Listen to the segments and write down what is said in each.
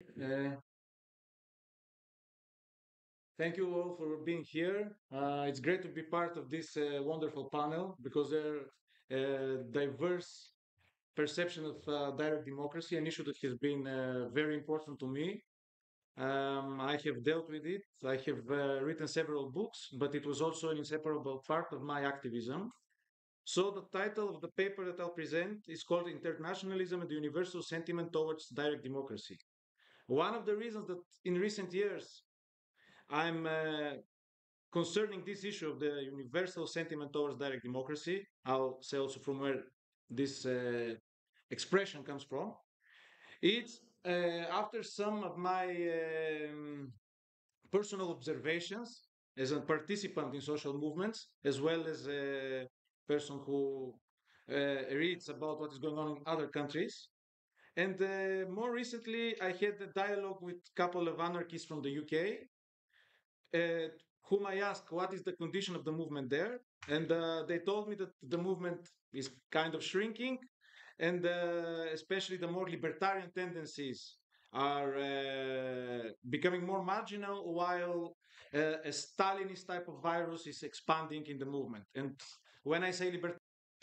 Uh, Thank you all for being here. It's great to be part of this wonderful panel because there are diverse perception of direct democracy, an issue that has been very important to me. I have dealt with it. I have written several books, but it was also an inseparable part of my activism. So the title of the paper that I'll present is called Internationalism and the Universal Sentiment Towards Direct Democracy. One of the reasons that in recent years I'm concerning this issue of the universal sentiment towards direct democracy, I'll say also from where this expression comes from. It's after some of my personal observations as a participant in social movements, as well as a person who reads about what is going on in other countries. And more recently, I had a dialogue with a couple of anarchists from the UK, uh, whom I asked what is the condition of the movement there, and they told me that the movement is kind of shrinking, and especially the more libertarian tendencies are becoming more marginal, while a Stalinist type of virus is expanding in the movement. And when I say libertarian,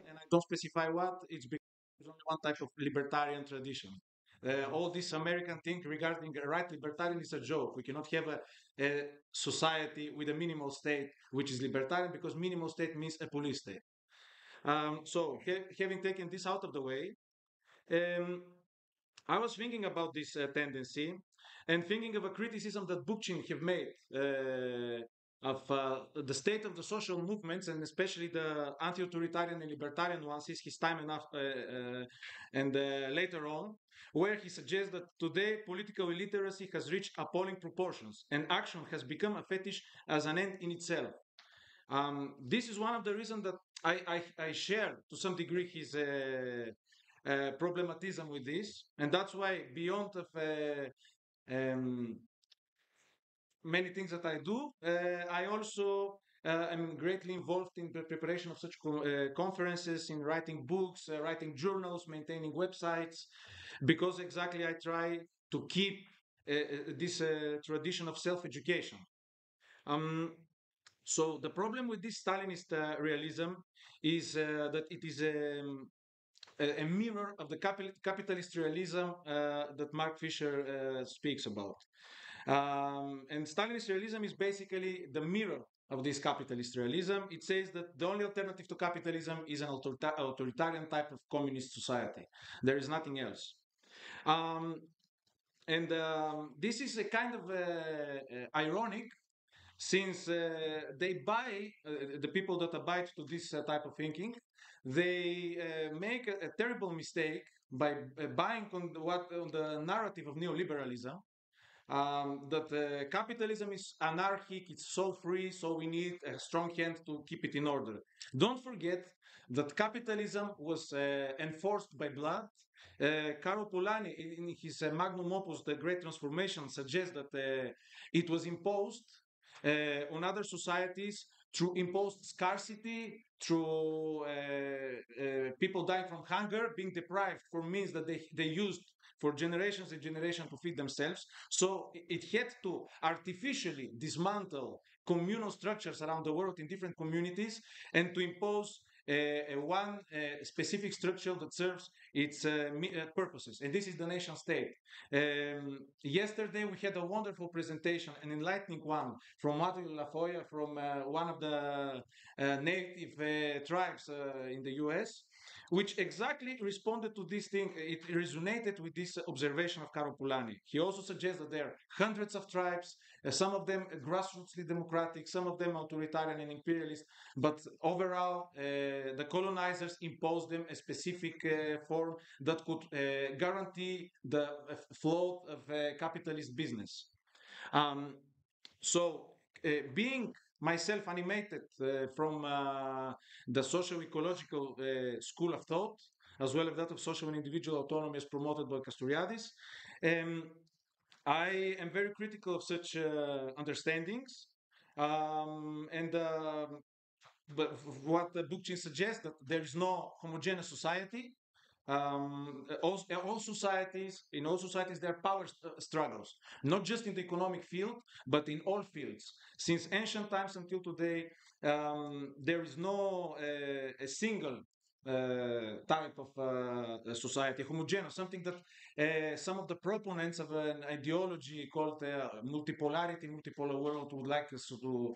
and I don't specify what, it's because there's only one type of libertarian tradition. All this American thing regarding right libertarian is a joke. We cannot have a society with a minimal state which is libertarian because minimal state means a police state. Having taken this out of the way, um, I was thinking about this tendency and thinking of a criticism that Bookchin have made of the state of the social movements and especially the anti-authoritarian and libertarian ones is his time enough and later on, where he suggests that today political illiteracy has reached appalling proportions and action has become a fetish as an end in itself. This is one of the reasons that I share to some degree his problematism with this, and that's why beyond of many things that I do, I also am greatly involved in the preparation of such conferences, in writing books, writing journals, maintaining websites, because exactly I try to keep this tradition of self-education. Um, so the problem with this Stalinist realism is that it is a mirror of the capitalist realism that Mark Fisher speaks about. And Stalinist realism is basically the mirror of this capitalist realism. It says that the only alternative to capitalism is an authoritarian type of communist society. There is nothing else. Um, and this is a kind of ironic since they buy the people that abide to this type of thinking, they make a terrible mistake by buying on the narrative of neoliberalism, that capitalism is anarchic, it's so free, so we need a strong hand to keep it in order. Don't forget that capitalism was enforced by blood. Caro Polanyi, in his magnum opus, The Great Transformation, suggests that it was imposed on other societies through imposed scarcity, through people dying from hunger, being deprived for means that they used for generations and generations to feed themselves. So it had to artificially dismantle communal structures around the world in different communities and to impose one specific structure that serves its purposes. And this is the nation state. Yesterday, we had a wonderful presentation, an enlightening one from Matthew Lafoya, from one of the native tribes in the US, which exactly responded to this thing. It resonated with this observation of Caro Polanyi. He also suggests that there are hundreds of tribes, some of them grassrootsly democratic, some of them authoritarian and imperialist, but overall, the colonizers imposed them a specific form that could guarantee the flow of capitalist business. Um, so, being myself animated from the socio-ecological school of thought, as well as that of social and individual autonomy as promoted by Castoriadis, um, I am very critical of such understandings. And but what the Bookchin suggests that there is no homogeneous society. all societies, in all societies, there are power struggles, not just in the economic field, but in all fields. Since ancient times until today, there is no a single type of society, homogeneous, something that some of the proponents of an ideology called multipolarity, multipolar world would like us to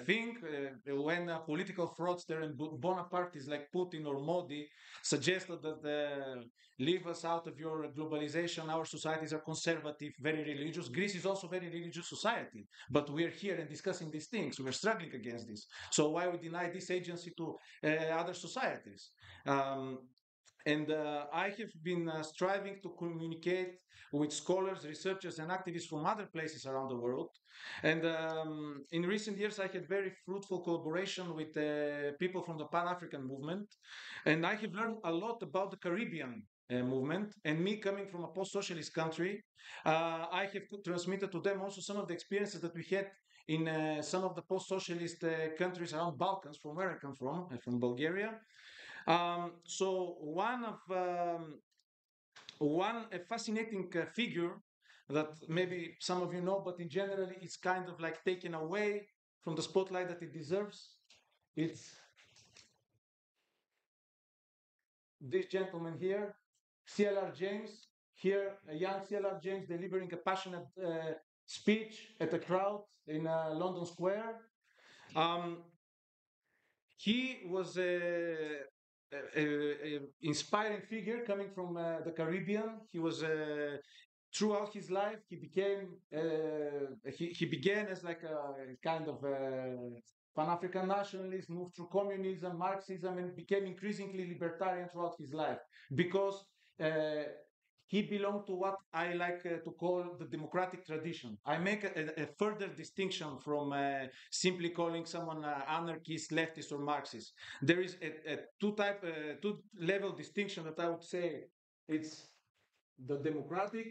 think. When political fraudster and Bonapartists like Putin or Modi suggested that leave us out of your globalization, our societies are conservative, very religious. Greece is also a very religious society, but we're here and discussing these things. We're struggling against this. So why we deny this agency to other societies? Um, and I have been striving to communicate with scholars, researchers, and activists from other places around the world. And in recent years, I had very fruitful collaboration with people from the Pan African movement. And I have learned a lot about the Caribbean movement. And me coming from a post socialist country, I have transmitted to them also some of the experiences that we had in some of the post socialist countries around Balkans, from where I come from Bulgaria. So one a fascinating figure that maybe some of you know, but in general it's kind of like taken away from the spotlight that it deserves. It's this gentleman here, CLR James. Here, a young CLR James delivering a passionate speech at a crowd in London Square. Um, he was a inspiring figure coming from the Caribbean. He was throughout his life he began as like a kind of pan-African nationalist, moved through communism, Marxism, and became increasingly libertarian throughout his life because he belonged to what I like to call the democratic tradition. I make a further distinction from simply calling someone anarchist, leftist, or Marxist. There is a two level distinction that I would say it's the democratic,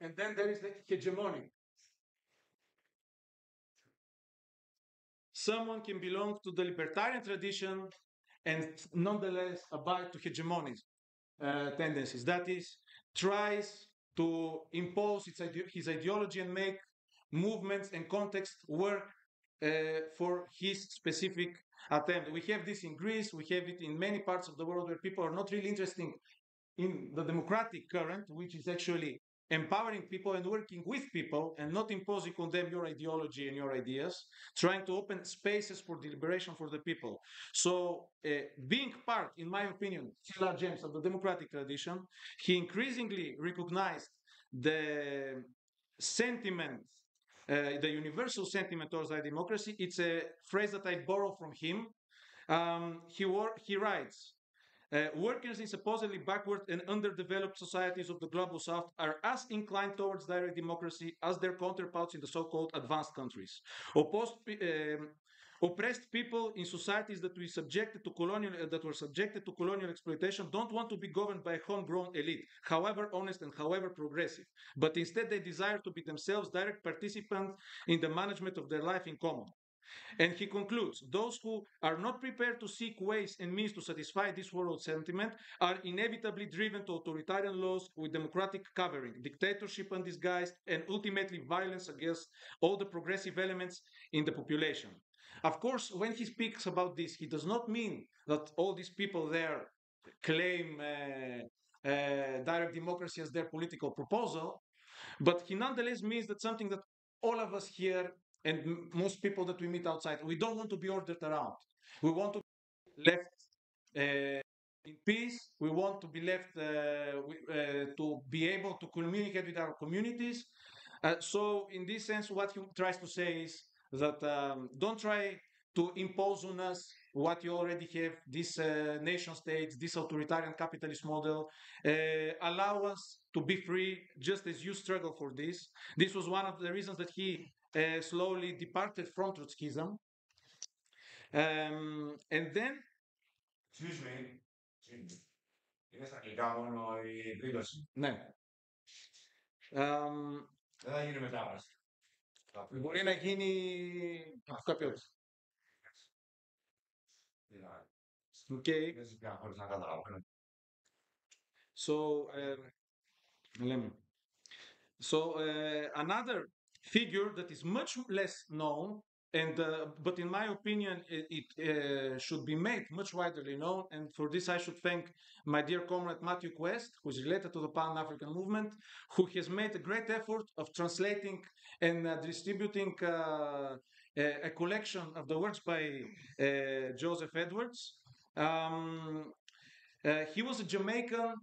and then there is the hegemonic. Someone can belong to the libertarian tradition and nonetheless abide to hegemonic tendencies. That is, tries to impose his ideology and make movements and context work for his specific attempt. We have this in Greece, we have it in many parts of the world where people are not really interested in the democratic current, which is actually empowering people and working with people and not imposing on them your ideology and your ideas, trying to open spaces for deliberation for the people. So, being part, in my opinion, Cilla James of the democratic tradition, he increasingly recognized the sentiment, the universal sentiment towards democracy. It's a phrase that I borrow from him. He writes, workers in supposedly backward and underdeveloped societies of the global south are as inclined towards direct democracy as their counterparts in the so-called advanced countries. Oppressed people in societies that were subjected to colonial exploitation don't want to be governed by a homegrown elite, however honest and however progressive, but instead they desire to be themselves direct participants in the management of their life in common. And he concludes, those who are not prepared to seek ways and means to satisfy this world sentiment are inevitably driven to authoritarian laws with democratic covering, dictatorship undisguised, and ultimately violence against all the progressive elements in the population. Of course, when he speaks about this, he does not mean that all these people there claim direct democracy as their political proposal, but he nonetheless means that something that all of us here and most people that we meet outside, we don't want to be ordered around. We want to be left in peace. We want to be left to be able to communicate with our communities. So, in this sense, what he tries to say is that don't try to impose on us what you already have, this nation states, this authoritarian capitalist model. Allow us to be free, just as you struggle for this. This was one of the reasons that he slowly departed from Trotskyism. And then, Excuse me. Είναι στα αγγλικά μόνο η εκδήλωση. ναι, um, Δεν θα γίνει μετάφραση. μπορεί να γίνει κάποιο. Δηλαδή. Okay, Δεν ζητάω χωρίς να καταλαβαίνω. so let me. So another figure that is much less known, and but in my opinion, it should be made much widely known. And for this, I should thank my dear comrade Matthew Quest, who is related to the Pan African movement, who has made a great effort of translating and distributing a collection of the works by Joseph Edwards. He was a Jamaican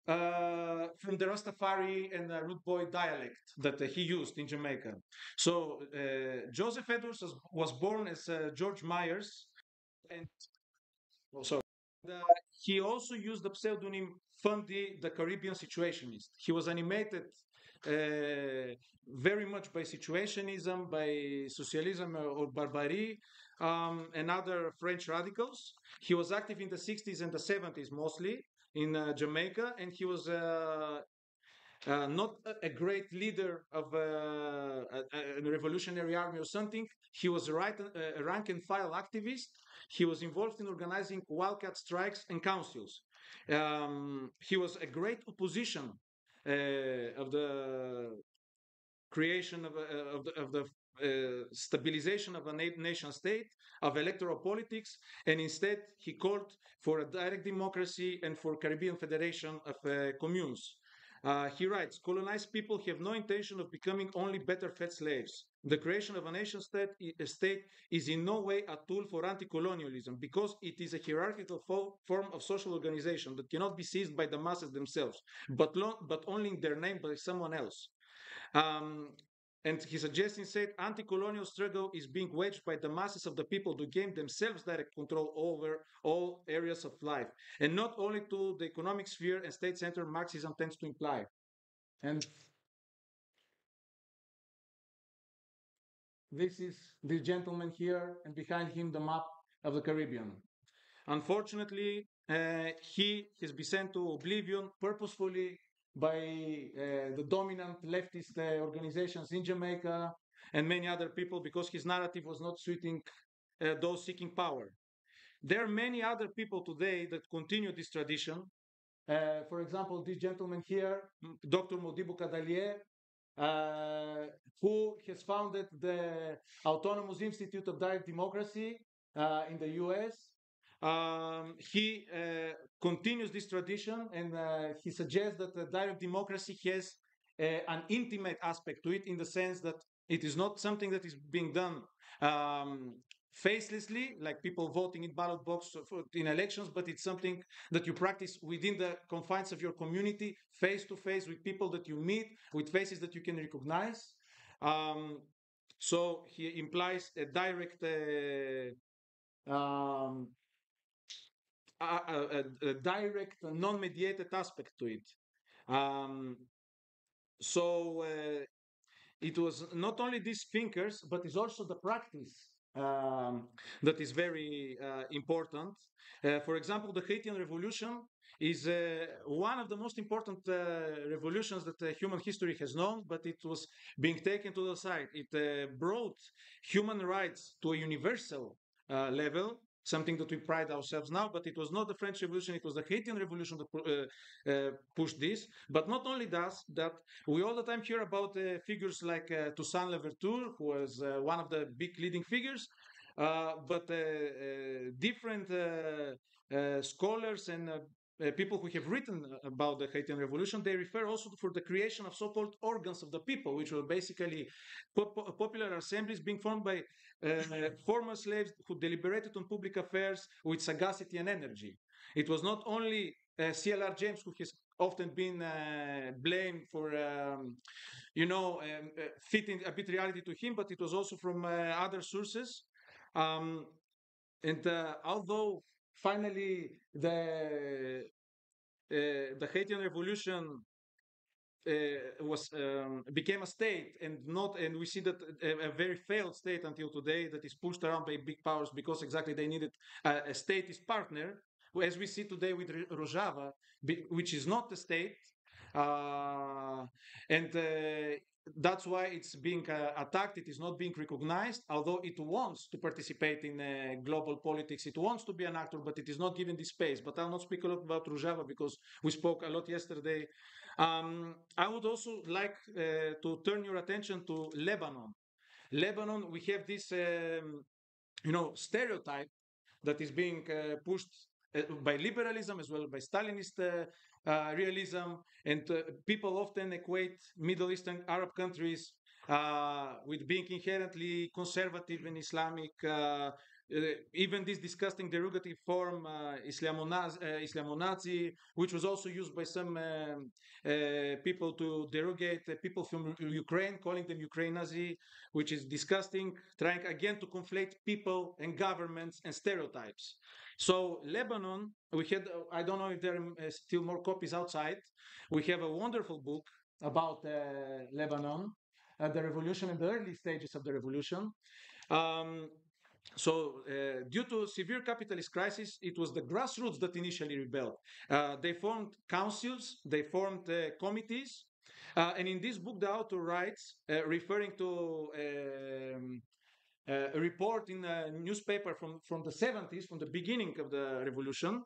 from the Rastafari and Root Boy dialect that he used in Jamaica. So Joseph Edwards was born as George Myers, and oh, sorry. And, he also used the pseudonym Fundy the Caribbean Situationist. He was animated very much by situationism, by socialism or barbarie, and other French radicals. He was active in the 60s and the 70s mostly in Jamaica, and he was not a great leader of a revolutionary army or something. He was a rank and file activist. He was involved in organizing wildcat strikes and councils. He was a great opposition of the creation of the stabilization of a nation state, of electoral politics, and instead he called for a direct democracy and for Caribbean Federation of communes. He writes, colonized people have no intention of becoming only better fed slaves. The creation of a nation state is in no way a tool for anti-colonialism because it is a hierarchical form of social organization that cannot be seized by the masses themselves, but only in their name by someone else. Um, and he suggesting said anti-colonial struggle is being waged by the masses of the people to gain themselves direct control over all areas of life, and not only to the economic sphere and state center Marxism tends to imply. And this is the gentleman here, and behind him the map of the Caribbean. Unfortunately, he has been sent to oblivion purposefully by the dominant leftist organizations in Jamaica and many other people because his narrative was not suiting those seeking power. There are many other people today that continue this tradition. For example, this gentleman here, Dr. Modibo Kadalier, uh, who has founded the Autonomous Institute of Direct Democracy in the US. He continues this tradition and he suggests that direct democracy has an intimate aspect to it in the sense that it is not something that is being done um, facelessly, like people voting in ballot box in elections, but it's something that you practice within the confines of your community, face to face with people that you meet, with faces that you can recognize. Um, so he implies a direct um, a direct, non-mediated aspect to it. Um, so it was not only these thinkers, but it's also the practice that is very important. For example, the Haitian Revolution is one of the most important revolutions that human history has known, but it was being taken to the side. It brought human rights to a universal level, something that we pride ourselves now, but it was not the French Revolution, it was the Haitian Revolution that pushed this. But not only that, we all the time hear about figures like Toussaint Louverture, who was one of the big leading figures, but different scholars and people who have written about the Haitian Revolution, they refer also for the creation of so-called organs of the people, which were basically popular assemblies being formed by former slaves who deliberated on public affairs with sagacity and energy. It was not only CLR James who has often been blamed for, fitting a bit reality to him, but it was also from other sources. Um, and although finally the Haitian Revolution was became a state and we see that a very failed state until today that is pushed around by big powers because exactly they needed a statist partner, as we see today with Rojava, which is not a state. And that's why it's being attacked. It is not being recognized, although it wants to participate in global politics. It wants to be an actor, but it is not given this space. But I'll not speak a lot about Rojava because we spoke a lot yesterday. I would also like to turn your attention to Lebanon. Lebanon, we have this, stereotype that is being pushed by liberalism as well by Stalinist realism, and people often equate Middle Eastern Arab countries with being inherently conservative and Islamic. Even this disgusting derogative form, Islamonazi, which was also used by some people to derogate people from Ukraine, calling them Ukraine Nazi, which is disgusting, trying again to conflate people and governments and stereotypes. So Lebanon, we had, I don't know if there are still more copies outside. We have a wonderful book about Lebanon, the revolution and the early stages of the revolution. Um, Due to severe capitalist crisis, it was the grassroots that initially rebelled. They formed councils, they formed committees, and in this book, the author writes, referring to a report in a newspaper from the 70s, from the beginning of the revolution,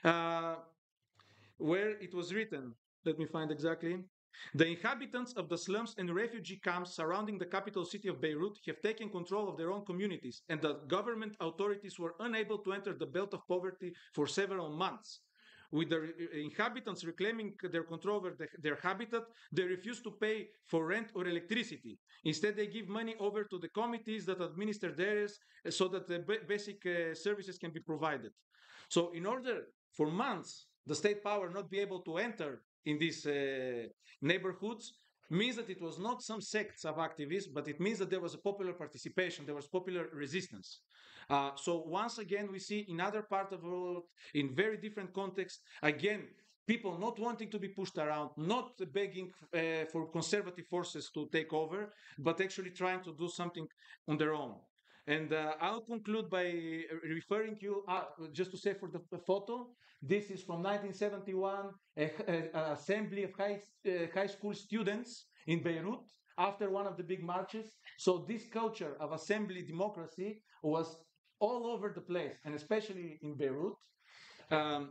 uh, where it was written. Let me find exactly. The inhabitants of the slums and refugee camps surrounding the capital city of Beirut have taken control of their own communities, and the government authorities were unable to enter the belt of poverty for several months. With the inhabitants reclaiming their control over their habitat, they refuse to pay for rent or electricity. Instead, they give money over to the committees that administer their areas so that the basic services can be provided. So, in order for months the state power not be able to enter in these neighborhoods, means that it was not some sects of activists, but it means that there was a popular participation, there was popular resistance. So once again, we see in other parts of the world, in very different contexts, again, people not wanting to be pushed around, not begging for conservative forces to take over, but actually trying to do something on their own. And I'll conclude by referring you, just to say for the photo, this is from 1971, a assembly of high school students in Beirut after one of the big marches. So this culture of assembly democracy was all over the place, and especially in Beirut.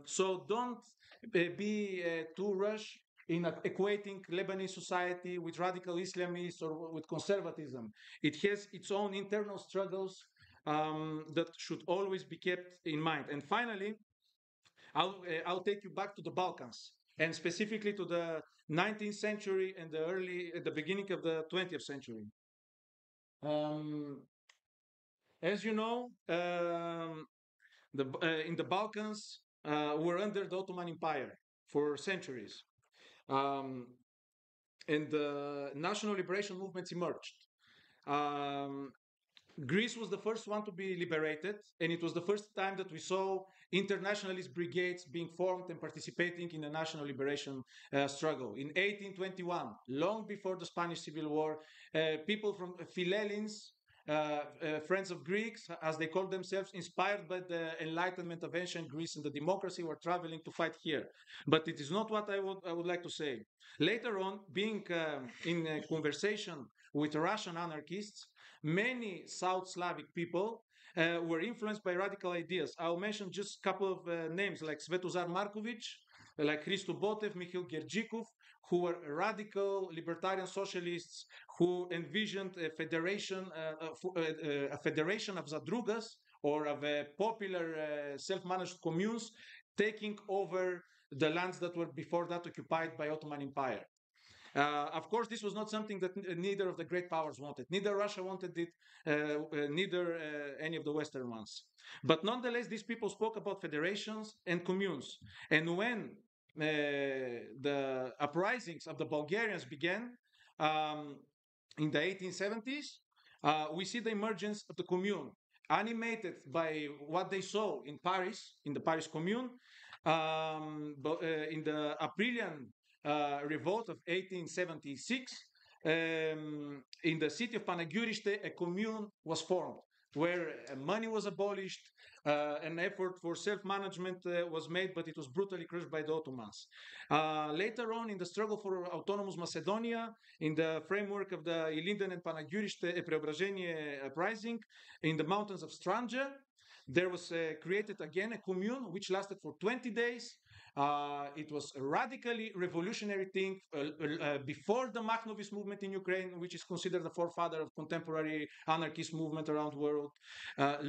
So don't be too rushed in equating Lebanese society with radical Islamists or with conservatism. It has its own internal struggles that should always be kept in mind. And finally, I'll take you back to the Balkans, and specifically to the 19th century and the beginning of the 20th century. Um, as you know, in the Balkans were under the Ottoman Empire for centuries, um, and the national liberation movements emerged. Um, Greece was the first one to be liberated, and it was the first time that we saw internationalist brigades being formed and participating in the national liberation struggle. In 1821, long before the Spanish Civil War, people from Philhellenes, friends of Greeks, as they called themselves, inspired by the enlightenment of ancient Greece and the democracy, were traveling to fight here. But it is not what I would like to say. Later on, being in a conversation with Russian anarchists, many South Slavic people were influenced by radical ideas. I'll mention just a couple of names like Svetozar Markovic, like Hristo Botev, Mikhail Gergikov, who were radical libertarian socialists who envisioned a federation of zadrugas or of popular self-managed communes taking over the lands that were before that occupied by Ottoman Empire. Of course, this was not something that neither of the great powers wanted. Neither Russia wanted it, neither any of the Western ones. But nonetheless, these people spoke about federations and communes. And when the uprisings of the Bulgarians began in the 1870s, we see the emergence of the commune, animated by what they saw in Paris, in the Paris Commune, in the Aprilian revolt of 1876, in the city of Panagyuriste, a commune was formed. where money was abolished, an effort for self-management was made, but it was brutally crushed by the Ottomans. Later on, in the struggle for autonomous Macedonia, in the framework of the Ilinden and Panaguriste Preobrazhenie uprising in the mountains of Stranja, there was created again a commune which lasted for 20 days. It was a radically revolutionary thing before the Makhnovist movement in Ukraine, which is considered the forefather of contemporary anarchist movement around the world.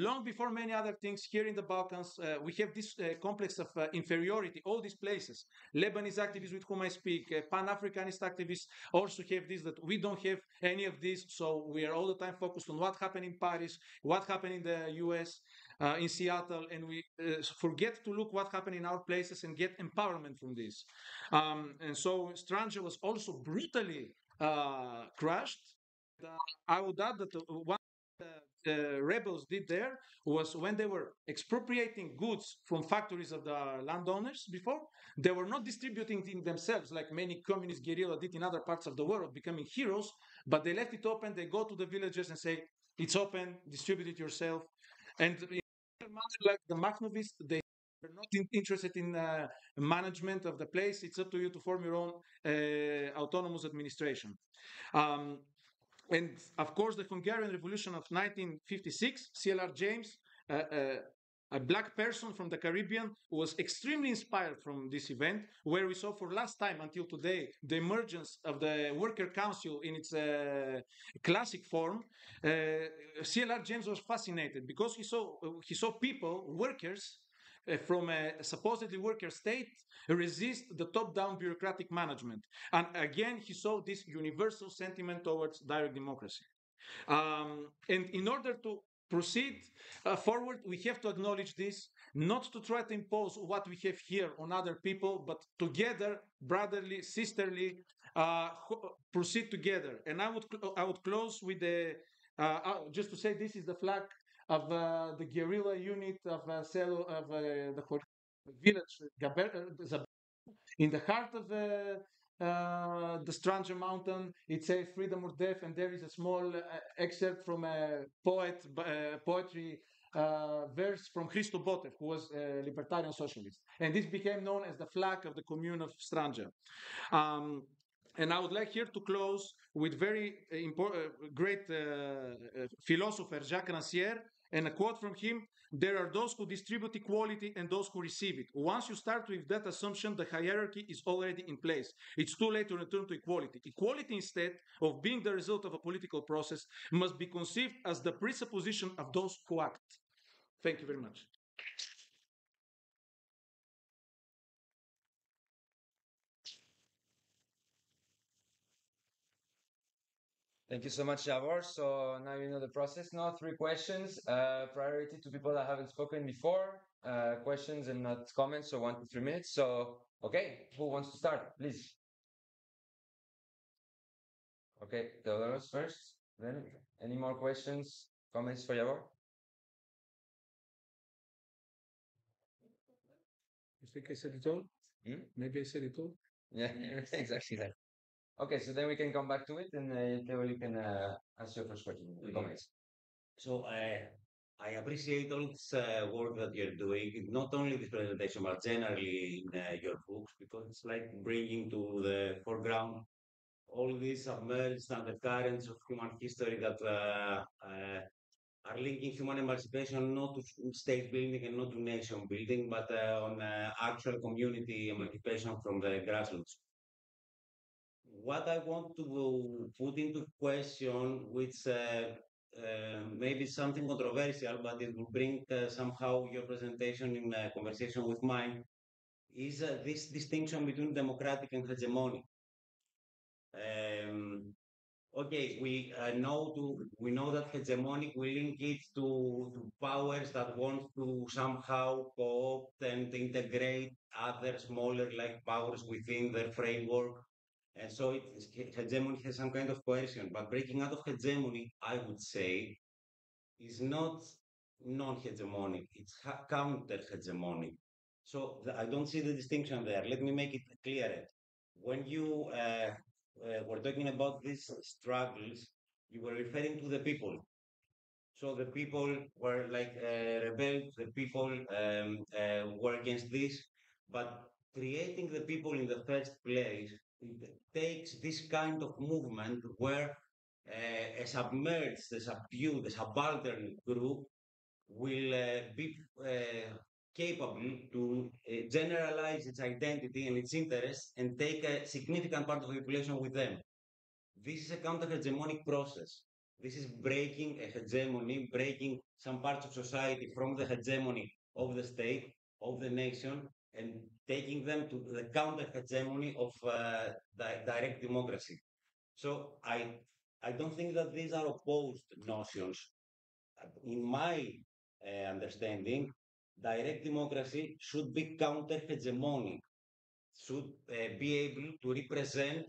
Long before many other things, here in the Balkans, we have this complex of inferiority. All these places, Lebanese activists with whom I speak, Pan-Africanist activists also have this, that we don't have any of this. So we are all the time focused on what happened in Paris, what happened in the US, in Seattle, and we forget to look what happened in our places and get empowerment from this. And so Stranja was also brutally crushed. Uh, I would add that one the rebels did there was when they were expropriating goods from factories of the landowners before, they were not distributing it themselves like many communist guerrilla did in other parts of the world, becoming heroes, but they left it open. They go to the villages and say, it's open, distribute it yourself. And like the Makhnovists, they are not interested in management of the place. It's up to you to form your own autonomous administration. Um, and of course, the Hungarian Revolution of 1956, CLR James, a black person from the Caribbean, was extremely inspired from this event, where we saw for last time until today the emergence of the Worker Council in its classic form. CLR James was fascinated because he saw people, workers, from a supposedly worker state resist the top-down bureaucratic management. And again, he saw this universal sentiment towards direct democracy. And in order to proceed forward, we have to acknowledge this, not to try to impose what we have here on other people, but together, brotherly, sisterly, proceed together. And I would close with just to say this is the flag of the guerrilla unit of the village in the heart of the Stranger Mountain. It says freedom or death, and there is a small excerpt from a poetry verse from Hristo Botev, who was a libertarian socialist. And this became known as the flag of the commune of Stranja. Um, and I would like here to close with very great philosopher Jacques Rancière, and a quote from him: there are those who distribute equality and those who receive it. Once you start with that assumption, the hierarchy is already in place. It's too late to return to equality. Equality, instead of being the result of a political process, must be conceived as the presupposition of those who act. Thank you very much. Thank you so much, Javor. So now you know the process. Now, three questions. Priority to people that haven't spoken before. Questions and not comments. So 1 to 3 minutes. So, okay, who wants to start? Please. Okay, Theodoros first. Then, any more questions, comments for Javor? You think I said it all? Hmm? Maybe I said it all. Yeah, exactly that. Okay, so then we can come back to it, and Theo, you can ask your first question. Comments. So I appreciate all this work that you're doing, not only this presentation, but generally in your books, because it's like bringing to the foreground all these submerged undercurrents of human history that are linking human emancipation not to state building and not to nation building, but on actual community emancipation from the grassroots. What I want to put into question, which maybe something controversial, but it will bring somehow your presentation in conversation with mine, is this distinction between democratic and hegemonic. Okay, we know that hegemonic we link it to powers that want to somehow co-opt and integrate other smaller like powers within their framework, and so hegemony has some kind of coercion. But breaking out of hegemony, I would say, is not non-hegemonic; it's counter-hegemonic. So I don't see the distinction there. Let me make it clearer. When you were talking about these struggles, you were referring to the people. So the people were like rebelled, the people were against this. But creating the people in the first place, it takes this kind of movement where a submerged, a subdued, a subaltern group will be capable to generalize its identity and its interests and take a significant part of the population with them. This is a counter-hegemonic process. This is breaking a hegemony, breaking some parts of society from the hegemony of the state, of the nation, and taking them to the counter-hegemony of direct democracy. So I don't think that these are opposed notions. In my understanding, direct democracy should be counter-hegemonic, should be able to represent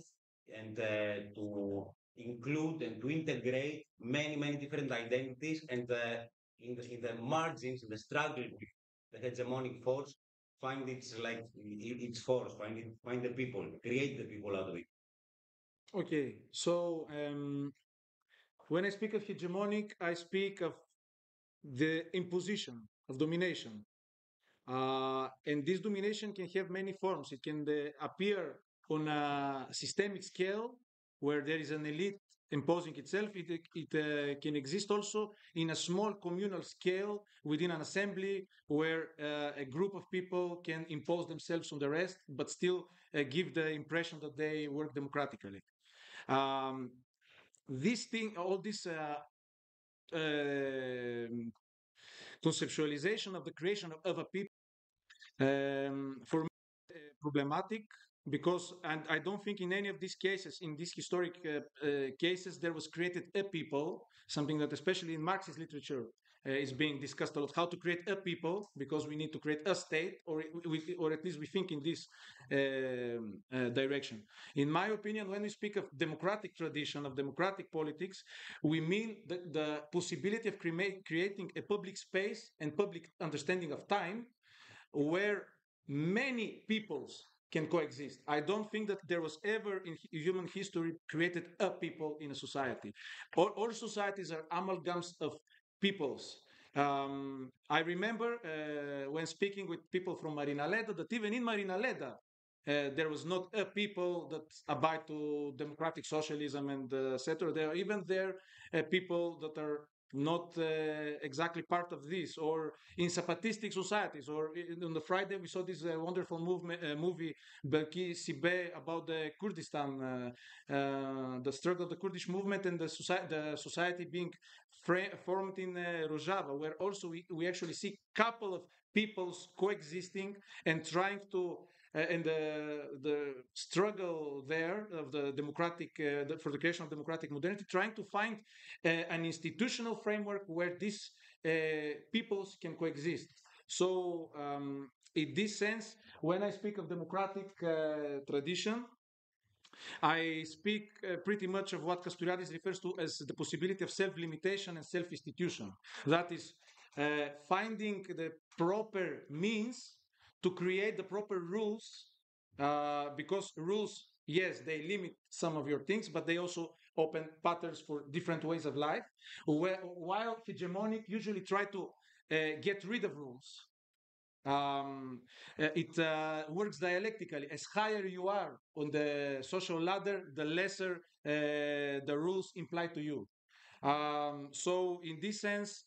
and to include and to integrate many, many different identities and in the margins, in the struggle with the hegemonic force, find its force, find the people, create the people out of it. Okay, so when I speak of hegemonic, I speak of the imposition of domination. And this domination can have many forms. It can appear on a systemic scale where there is an elite imposing itself. It can exist also in a small communal scale within an assembly where a group of people can impose themselves on the rest, but still give the impression that they work democratically. Um, this thing, all this conceptualization of the creation of a people, for me, problematic because, and I don't think in any of these cases, in these historic cases, there was created a people, something that especially in Marxist literature is being discussed a lot, how to create a people, because we need to create a state, or at least we think in this direction. In my opinion, when we speak of democratic tradition, of democratic politics, we mean the possibility of creating a public space and public understanding of time where many peoples can coexist. I don't think that there was ever in human history created a people in a society. All societies are amalgams of peoples. I remember when speaking with people from Marinaleda that even in Marinaleda, there was not a people that abide to democratic socialism and etc. There are even there people that are not exactly part of this, or in Zapatistic societies, or on the Friday we saw this wonderful movie Belki Sibe about the Kurdistan, the struggle of the Kurdish movement and the society being formed in Rojava, where also we actually see couple of peoples coexisting and trying to and the struggle there of the democratic for the creation of democratic modernity, trying to find an institutional framework where these peoples can coexist. So, in this sense, when I speak of democratic tradition, I speak pretty much of what Castoriadis refers to as the possibility of self-limitation and self-institution. That is, finding the proper means to create the proper rules, because rules, yes, they limit some of your things, but they also open patterns for different ways of life. While hegemonic usually try to get rid of rules. It works dialectically. As higher you are on the social ladder, the lesser the rules imply to you. So, in this sense,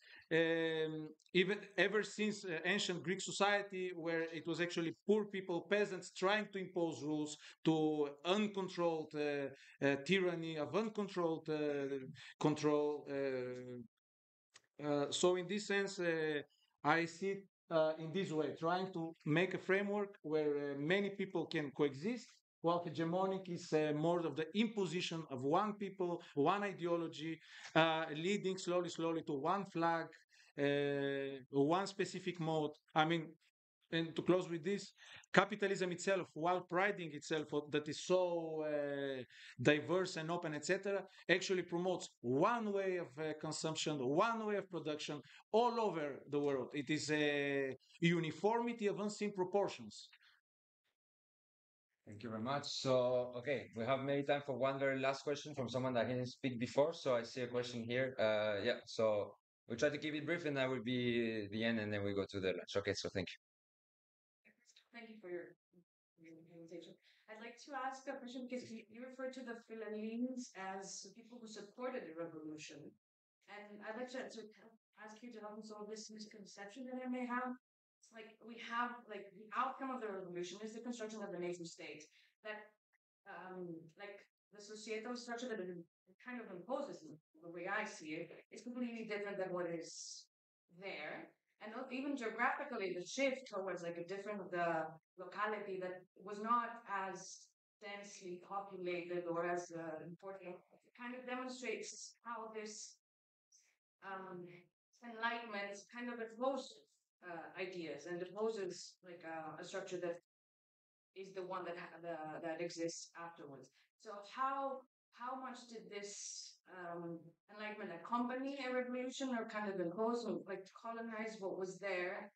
even ever since ancient Greek society, where it was actually poor people, peasants, trying to impose rules to uncontrolled tyranny of uncontrolled control. So, in this sense, I see it in this way, trying to make a framework where many people can coexist, while hegemonic is more of the imposition of one people, one ideology, leading slowly, slowly to one flag, one specific mode. I mean, and to close with this, capitalism itself, while priding itself that is so diverse and open, etc., actually promotes one way of consumption, one way of production all over the world. It is a uniformity of unseen proportions. Thank you very much. So, okay, we have maybe time for one very last question from someone that didn't speak before. So I see a question here. Yeah, so We try to keep it brief, and that will be the end, and then we go to the lunch. Okay, so thank you. Thank you for your presentation. I'd like to ask a question because you referred to the Philhellenes as people who supported the revolution. And I'd like to ask you to help me solve this misconception that I may have. It's like we have like the outcome of the revolution is the construction of the nation state that like the societal structure that it kind of imposes the way I see it is completely different than what is there. And even geographically, the shift towards like a different locality that was not as densely populated or as important kind of demonstrates how this um, enlightenment kind of opposes ideas and opposes like a structure that is the one that that exists afterwards. So how much did this enlightenment accompany a revolution or kind of impose or like colonize what was there?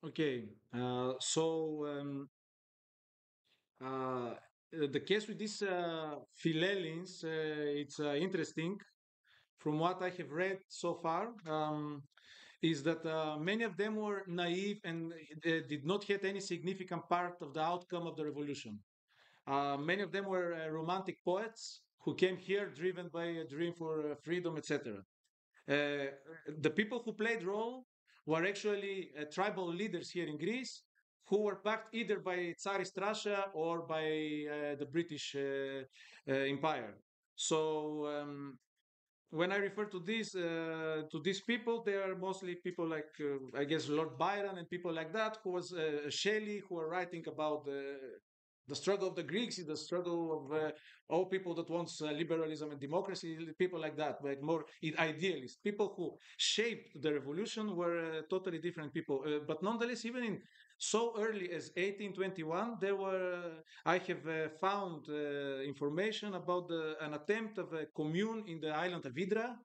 Okay, uh, the case with these Philhellenes, it's interesting. From what I have read so far, is that many of them were naive and did not have any significant part of the outcome of the revolution. Many of them were romantic poets who came here driven by a dream for freedom, etc. The people who played role were actually tribal leaders here in Greece who were backed either by Tsarist Russia or by the British Empire. So when I refer to these people, they are mostly people like I guess Lord Byron and people like that, who was Shelley, who are writing about the struggle of the Greeks, the struggle of all people that wants liberalism and democracy, people like that, like more idealists. People who shaped the revolution were totally different people. But nonetheless, even in so early as 1821, there were I have found information about an attempt of a commune in the island of Hydra,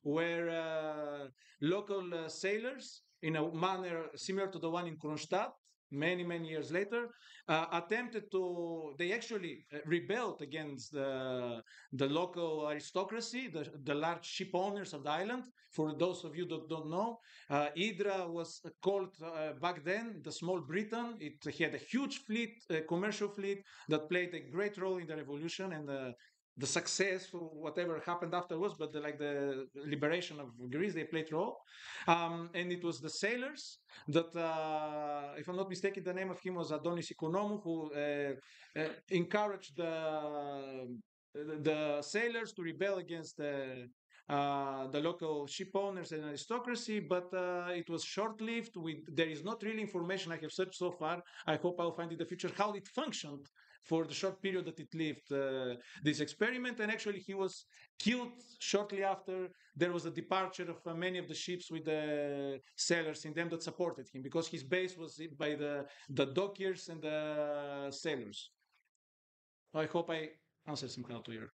where local sailors, in a manner similar to the one in Kronstadt, many years later, attempted to. They actually rebelled against the local aristocracy, the large ship owners of the island. For those of you that don't know, Hydra was called back then the Small Britain. It had a huge fleet, a commercial fleet that played a great role in the revolution and the success, whatever happened afterwards, but the liberation of Greece, they played role. And it was the sailors that, if I'm not mistaken, the name of him was Adonis Economou, who encouraged the sailors to rebel against the local ship owners and aristocracy, but it was short-lived. There is not really information I have searched so far. I hope I'll find in the future how it functioned for the short period that it lived this experiment. And actually, he was killed shortly after. There was a departure of many of the ships with the sailors in them that supported him, because his base was by the dockyards and the sailors. I hope I answered somehow to your